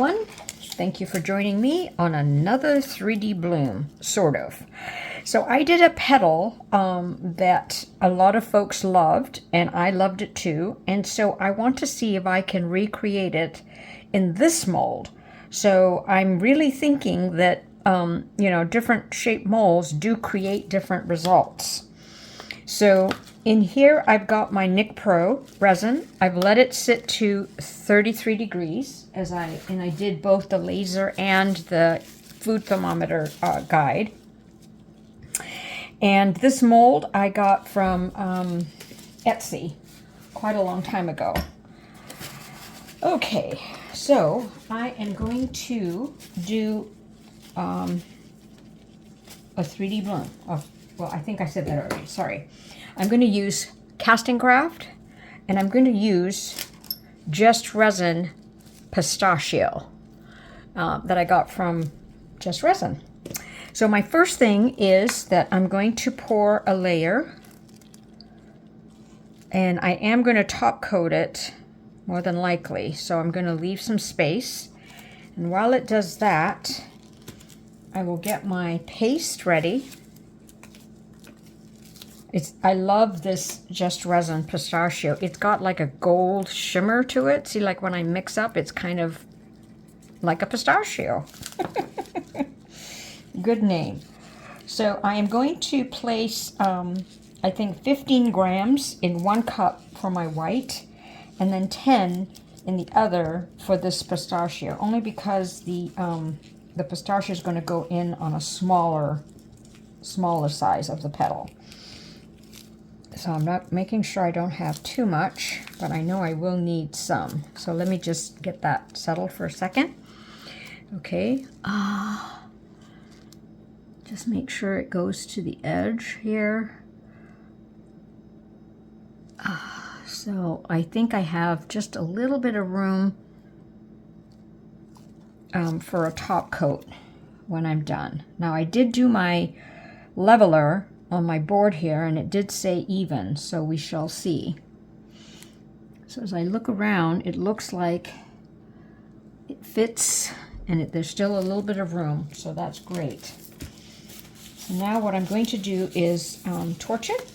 everyone. Thank you for joining me on another 3D bloom, sort of. So I did a petal that a lot of folks loved, and I loved it too. And so I want to see if I can recreate it in this mold. So I'm really thinking that, different shape molds do create different results. So in here, I've got my NicPro resin. I've let it sit to 33 degrees and I did both the laser and the food thermometer guide. And this mold I got from Etsy quite a long time ago. Okay, so I am going to do a 3D bloom. Oh, well, I think I said that already. Sorry. I'm going to use casting craft, and I'm going to use Just Resin pistachio that I got from Just Resin. So my first thing is that I'm going to pour a layer, and I am going to top coat it more than likely. So I'm going to leave some space, and while it does that, I will get my paste ready. I love this Just Resin pistachio. It's got like a gold shimmer to it. See, like when I mix up, it's kind of like a pistachio. Good name. So I am going to place, I think 15 grams in 1 cup for my white, and then 10 in the other for this pistachio, only because the pistachio is going to go in on a smaller size of the petal. So I'm not making sure I don't have too much, but I know I will need some. So let me just get that settled for a second. Okay. Just make sure it goes to the edge here. So I think I have just a little bit of room for a top coat when I'm done. Now I did do my leveler on my board here, and it did say even, so we shall see. So as I look around, it looks like it fits, and there's still a little bit of room, so that's great. So now what I'm going to do is torch it.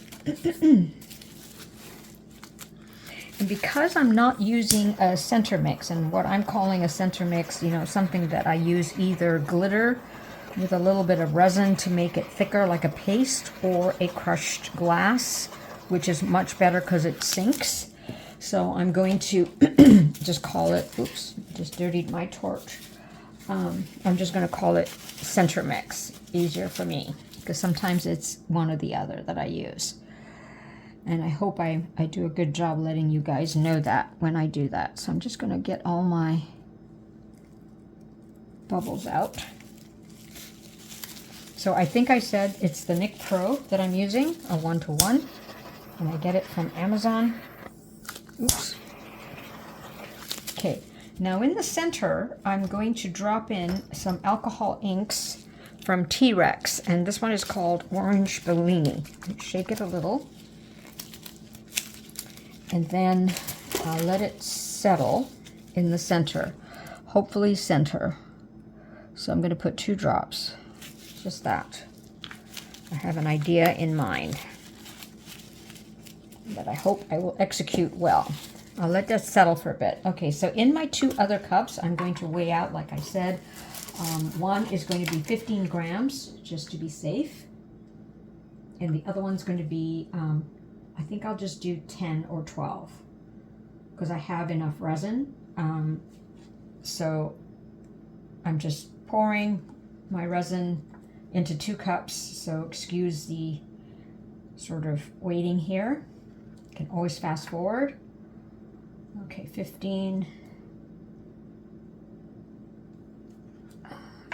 And because I'm not using a center mix, and what I'm calling a center mix, something that I use either glitter with a little bit of resin to make it thicker like a paste, or a crushed glass, which is much better because it sinks. So I'm going to just call it, oops, just dirtied my torch. I'm just going to call it center mix, easier for me, because sometimes it's one or the other that I use. And I hope I do a good job letting you guys know that when I do that. So I'm just going to get all my bubbles out. So I think I said it's the NicPro that I'm using, a 1-to-1, and I get it from Amazon. Oops. Okay, now in the center, I'm going to drop in some alcohol inks from T-Rex, and this one is called Orange Bellini. Shake it a little, and then I'll let it settle in the center, hopefully center. So I'm going to put 2 drops. Just that. I have an idea in mind that I hope I will execute well. I'll let that settle for a bit. Okay, so in my 2 other cups, I'm going to weigh out, like I said. One is going to be 15 grams, just to be safe. And the other one's going to be, I think I'll just do 10 or 12, because I have enough resin. So I'm just pouring my resin into 2 cups, so excuse the sort of waiting here. You can always fast forward. Okay, 15.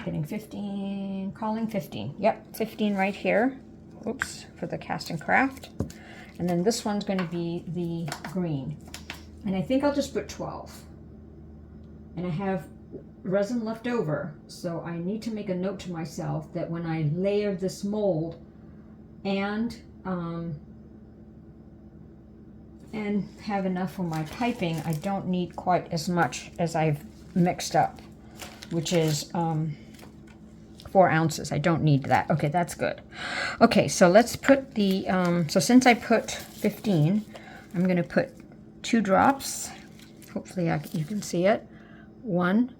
Getting 15, calling 15. Yep, 15 right here. Oops, for the casting craft. And then this one's going to be the green. And I think I'll just put 12. And I have resin left over, so I need to make a note to myself that when I layer this mold and have enough for my piping, I don't need quite as much as I've mixed up. which is 4 ounces. I don't need that. Okay, that's good. Okay, so let's put the, so since I put 15, I'm going to put 2 drops. Hopefully you can see it. 1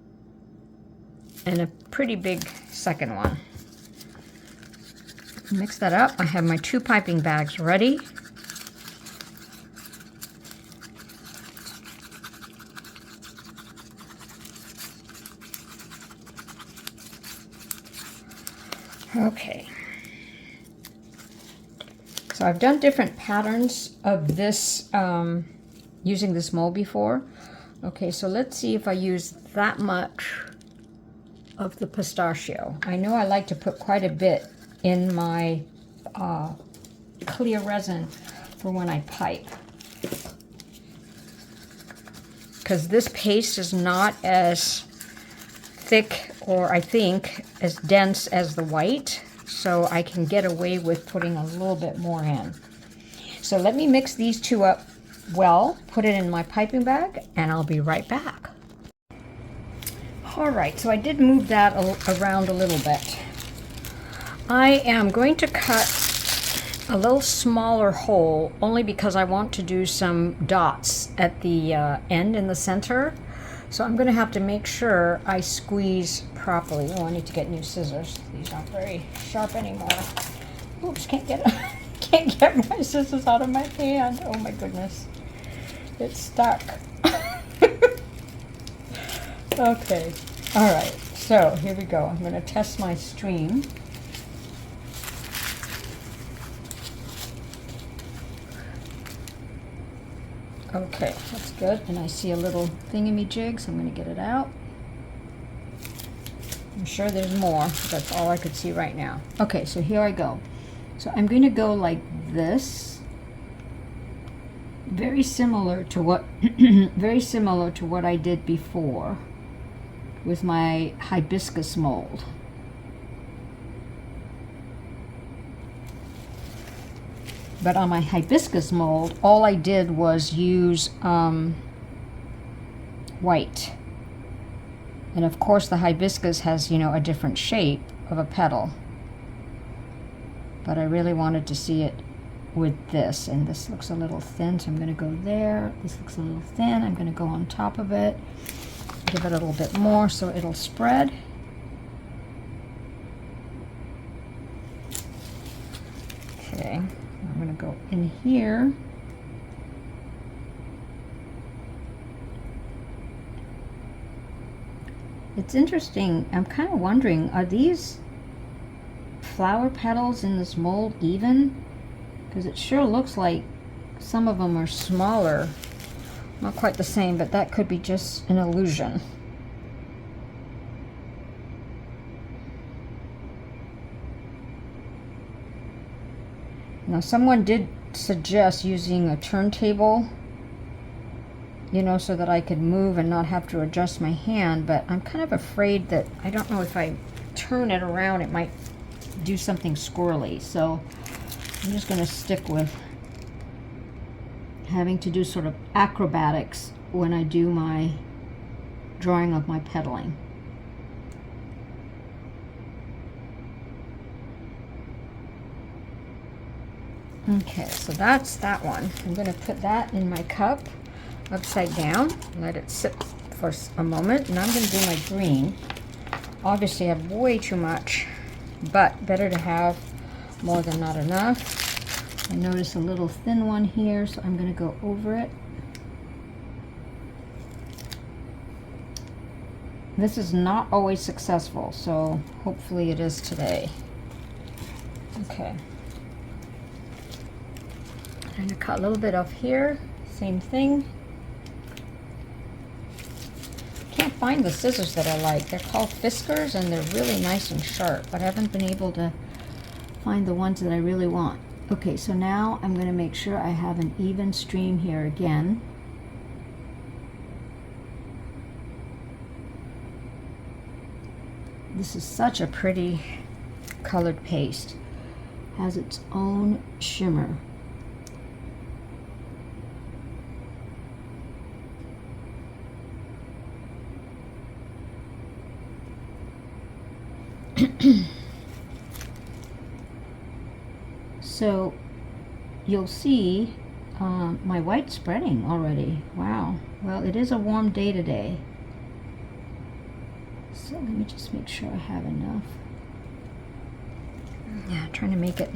and a pretty big second one. Mix that up. I have my 2 piping bags ready. Okay. So I've done different patterns of this using this mold before. Okay, so let's see if I use that much of the pistachio. I know I like to put quite a bit in my clear resin for when I pipe, because this paste is not as thick, or I think as dense as the white, so I can get away with putting a little bit more in. So let me mix these 2 up well, put it in my piping bag, and I'll be right back. All right, so I did move that around a little bit. I am going to cut a little smaller hole only because I want to do some dots at the end in the center. So I'm going to have to make sure I squeeze properly. Oh, I need to get new scissors. These aren't very sharp anymore. Oops, can't get my scissors out of my hand. Oh my goodness. It's stuck. Okay. All right. So here we go. I'm going to test my stream. Okay, that's good. And I see a little thingamajig, so I'm going to get it out. I'm sure there's more. That's all I could see right now. Okay, so here I go. So I'm going to go like this. Very similar to what I did before with my hibiscus mold. But on my hibiscus mold, all I did was use white. And of course the hibiscus has, a different shape of a petal. But I really wanted to see it with this. And this looks a little thin, so I'm going to go there. This looks a little thin. I'm going to go on top of it. Give it a little bit more so it'll spread. Okay. I'm going to go in here. It's interesting. I'm kind of wondering, are these flower petals in this mold even? Because it sure looks like some of them are smaller. Not quite the same, but that could be just an illusion. Now, someone did suggest using a turntable, so that I could move and not have to adjust my hand, but I'm kind of afraid that, I don't know, if I turn it around, it might do something squirrely. So I'm just going to stick with having to do sort of acrobatics when I do my drawing of my petaling. Okay, so that's that one. I'm going to put that in my cup upside down, let it sit for a moment, and I'm going to do my green. Obviously I have way too much, but better to have more than not enough. I notice a little thin one here, so I'm going to go over it. This is not always successful, so hopefully it is today. Okay. I'm going to cut a little bit off here, same thing. Can't find the scissors that I like. They're called Fiskars and they're really nice and sharp, but I haven't been able to find the ones that I really want. Okay, so now I'm going to make sure I have an even stream here again. This is such a pretty colored paste. Has its own shimmer. So you'll see my white spreading already. Wow. Well, it is a warm day today. So let me just make sure I have enough. Yeah, trying to make it.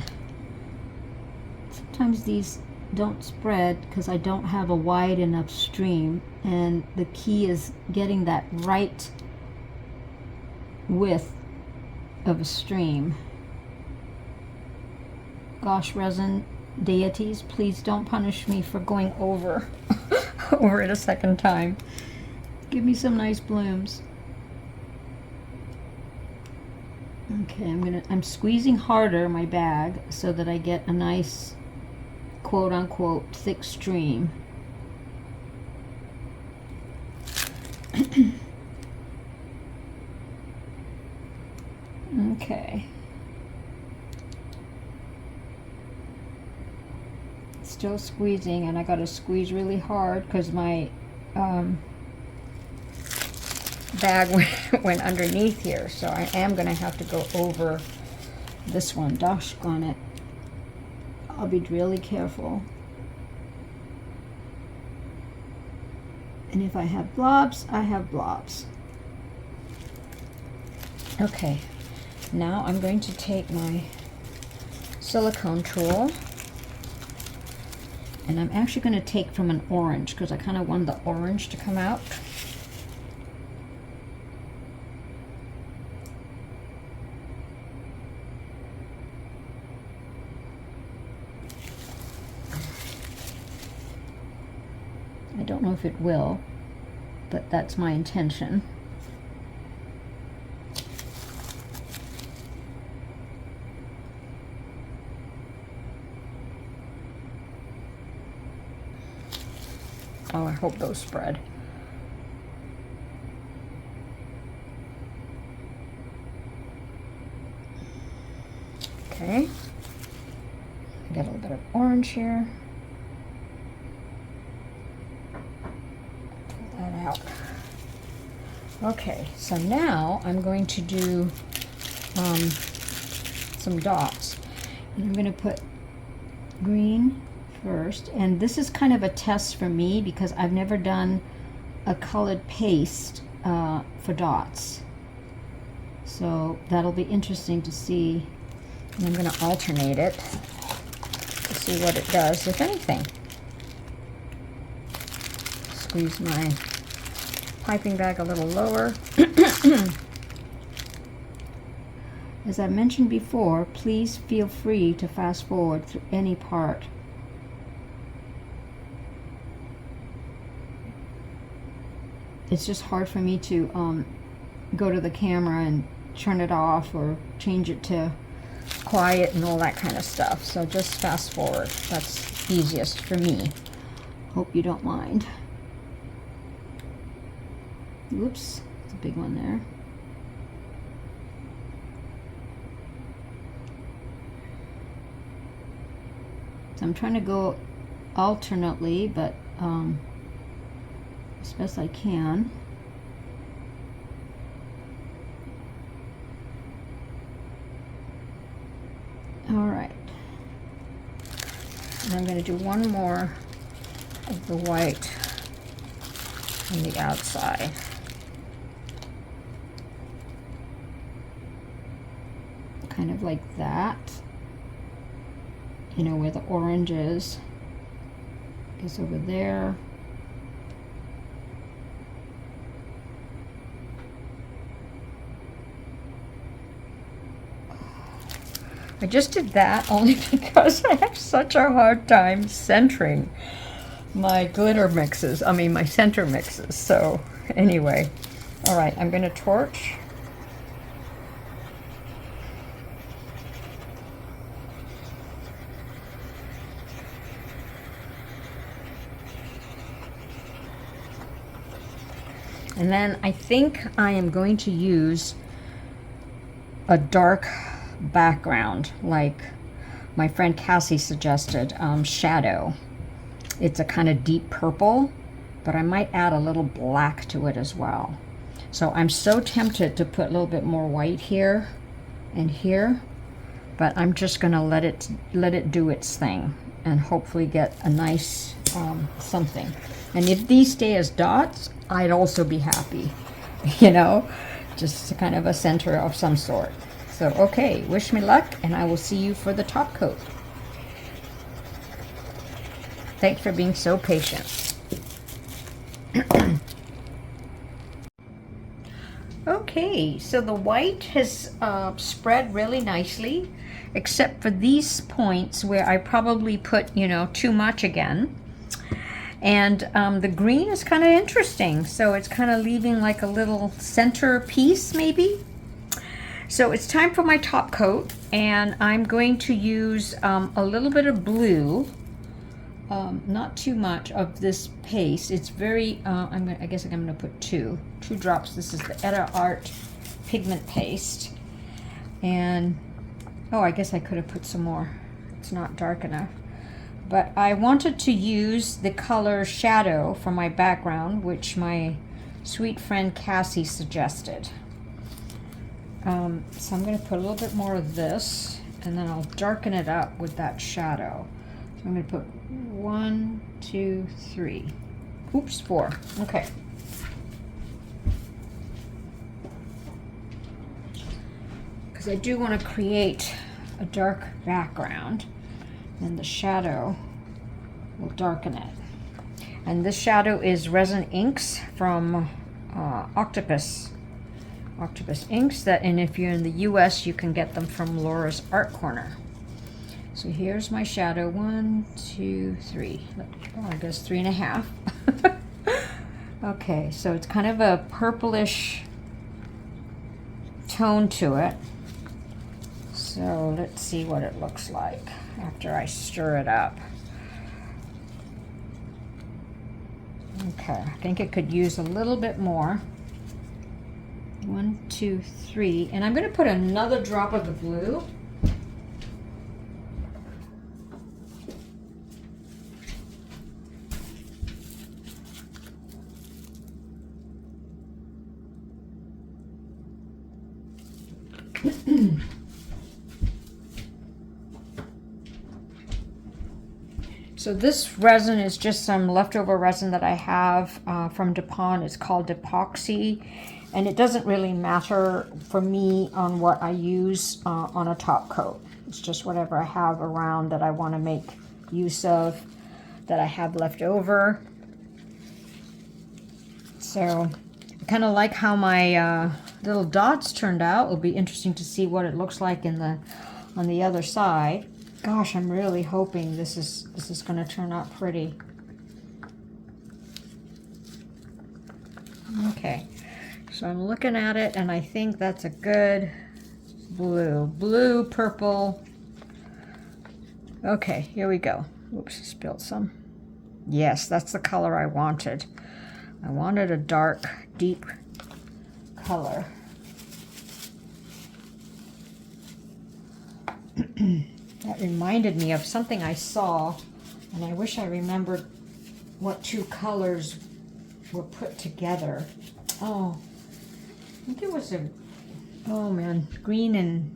Sometimes these don't spread because I don't have a wide enough stream, and the key is getting that right width of a stream. Gosh, resin deities, please don't punish me for going over over it a second time. Give me some nice blooms. Okay, I'm squeezing harder my bag so that I get a nice quote unquote thick stream. Okay. Still squeezing, and I gotta squeeze really hard because my bag went underneath here, so I am gonna have to go over this one. Dosh on it. I'll be really careful. And if I have blobs, I have blobs. Okay, now I'm going to take my silicone tool, and I'm actually going to take from an orange because I kind of want the orange to come out. I don't know if it will, but that's my intention. Oh, I hope those spread. Okay. Get a little bit of orange here. Pull that out. Okay, so now I'm going to do some dots. And I'm going to put green first, and this is kind of a test for me because I've never done a colored paste for dots, so that'll be interesting to see. And I'm going to alternate it to see what it does, if anything. Squeeze my piping bag a little lower. As I mentioned before, please feel free to fast forward through any part. It's just hard for me to go to the camera and turn it off or change it to quiet and all that kind of stuff. So just fast forward. That's easiest for me. Hope you don't mind. Whoops, it's a big one there. So I'm trying to go alternately, but as best I can. All right. And I'm going to do one more of the white on the outside. Kind of like that. You know, where the orange is. Goes over there. I just did that only because I have such a hard time centering my glitter mixes, my center mixes. So anyway, all right, I'm going to torch. And then I think I am going to use a dark background, like my friend Cassie suggested, shadow. It's a kind of deep purple, but I might add a little black to it as well. So I'm so tempted to put a little bit more white here, and here, but I'm just gonna let it do its thing and hopefully get a nice something. And if these stay as dots, I'd also be happy, you know, just kind of a center of some sort. So, okay, wish me luck, and I will see you for the top coat. Thanks for being so patient. Okay, so the white has spread really nicely, except for these points where I probably put, you know, too much again. And the green is kind of interesting, so it's kind of leaving like a little center piece maybe. So it's time for my top coat, and I'm going to use a little bit of blue, not too much of this paste. It's very, I guess I'm going to put two drops. This is the Etta Art pigment paste. And, oh, I guess I could have put some more. It's not dark enough. But I wanted to use the color Shadow for my background, which my sweet friend Cassie suggested. So I'm going to put a little bit more of this, and then I'll darken it up with that shadow. So I'm going to put 1, 2, 3. Oops, 4. Okay. Because I do want to create a dark background, and the shadow will darken it. And this shadow is Resin Inks from Octopus Inks, and if you're in the US, you can get them from Laura's Art Corner. So here's my shadow. 1, 2, 3. Oh, I guess 3.5. Okay, so it's kind of a purplish tone to it. So let's see what it looks like after I stir it up. Okay, I think it could use a little bit more. 1, 2, 3, and I'm going to put another drop of the blue. So this resin is just some leftover resin that I have from DuPont. It's called epoxy, and it doesn't really matter for me on what I use on a top coat. It's just whatever I have around that I want to make use of, that I have left over. So I kind of like how my little dots turned out. It'll be interesting to see what it looks like on the other side. Gosh, I'm really hoping this is going to turn out pretty. Okay, so I'm looking at it, and I think that's a good blue, purple. Okay, here we go. Oops, spilled some. Yes, that's the color I wanted. I wanted a dark, deep color. That reminded me of something I saw, and I wish I remembered what two colors were put together. Oh, I think it was oh man, green and,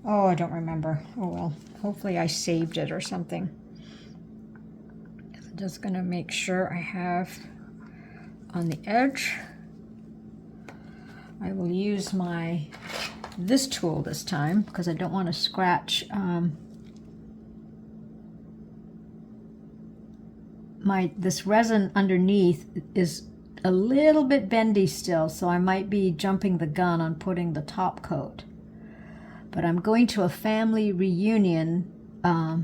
oh, I don't remember. Oh well, hopefully I saved it or something. I'm just gonna make sure I have on the edge. I will use this tool this time because I don't want to scratch this resin underneath is a little bit bendy still, so I might be jumping the gun on putting the top coat. But I'm going to a family reunion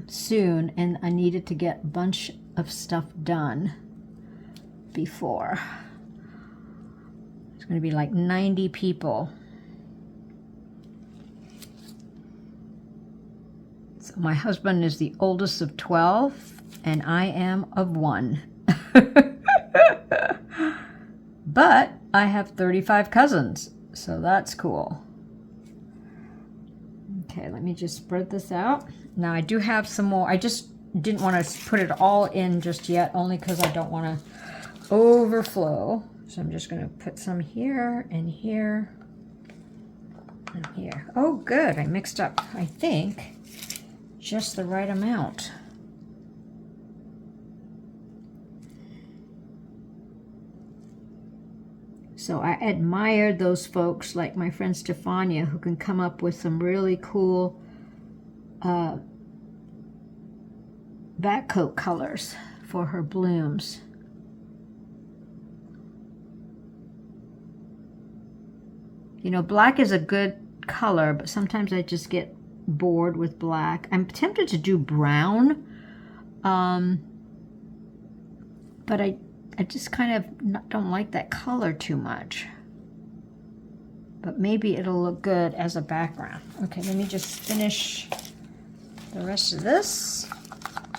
soon, and I needed to get a bunch of stuff done before. It's going to be like 90 people. So my husband is the oldest of 12, and I am of 1. But I have 35 cousins, so that's cool. Okay, let me just spread this out. Now I do have some more. I just didn't want to put it all in just yet, only because I don't want to overflow. So I'm just going to put some here and here. And here. Oh, good. I mixed up, I think, just the right amount. So I admired those folks like my friend Stefania who can come up with some really cool back coat colors for her blooms. You know, black is a good color, but sometimes I just get bored with black. I'm tempted to do brown, but I just kind of don't like that color too much. But maybe it'll look good as a background. Okay, let me just finish the rest of this.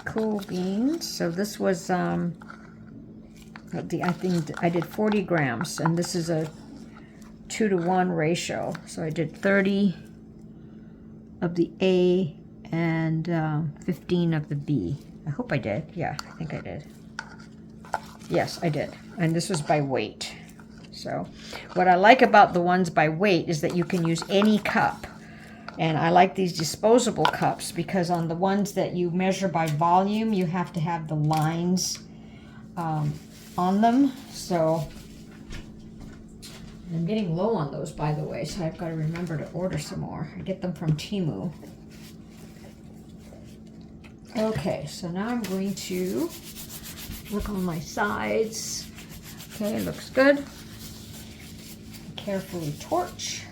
Cool beans. So this was, I think I did 40 grams, and this is a 2-to-1 ratio. So I did 30 of the A and 15 of the B. I hope I did. Yeah, I think I did. Yes, I did. And this was by weight. So what I like about the ones by weight is that you can use any cup. And I like these disposable cups because on the ones that you measure by volume, you have to have the lines on them. So I'm getting low on those, by the way, so I've got to remember to order some more. I get them from Temu. Okay, so now I'm going to look on my sides. Okay, looks good. Carefully torch.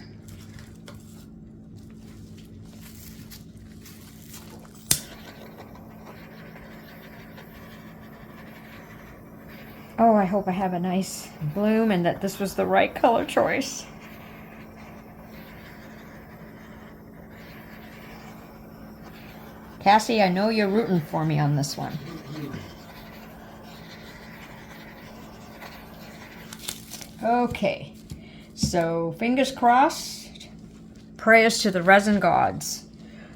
Oh, I hope I have a nice bloom and that this was the right color choice. Cassie, I know you're rooting for me on this one. Okay, so fingers crossed, prayers to the resin gods.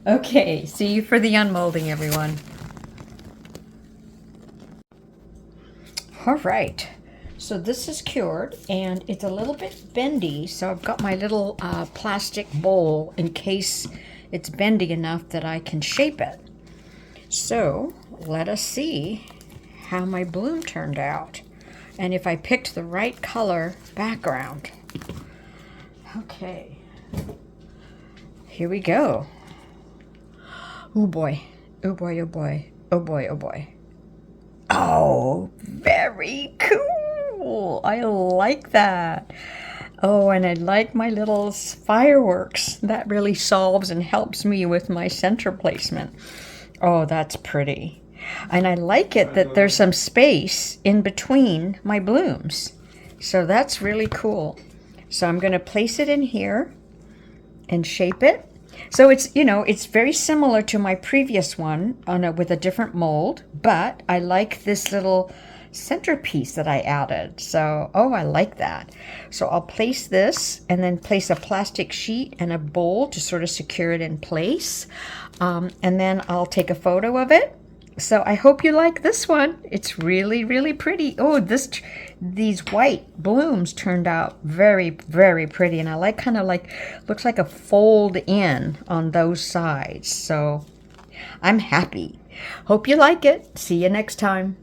Okay, see you for the unmolding, everyone. All right, so this is cured and it's a little bit bendy, so I've got my little plastic bowl in case it's bendy enough that I can shape it. So let us see how my bloom turned out and if I picked the right color background. Okay, here we go. Oh boy, oh boy, oh boy, oh boy, oh boy. Oh, very cool. I like that. Oh, and I like my little fireworks. That really solves and helps me with my center placement. Oh, that's pretty. And I like it that there's some space in between my blooms. So that's really cool. So I'm going to place it in here and shape it. So it's, you know, it's very similar to my previous one with a different mold, but I like this little centerpiece that I added. So, oh, I like that. So I'll place this and then place a plastic sheet and a bowl to sort of secure it in place. And then I'll take a photo of it. So I hope you like this one. It's really, really pretty. Oh, these white blooms turned out very, very pretty. And I like kind of like, looks like a fold in on those sides. So I'm happy. Hope you like it. See you next time.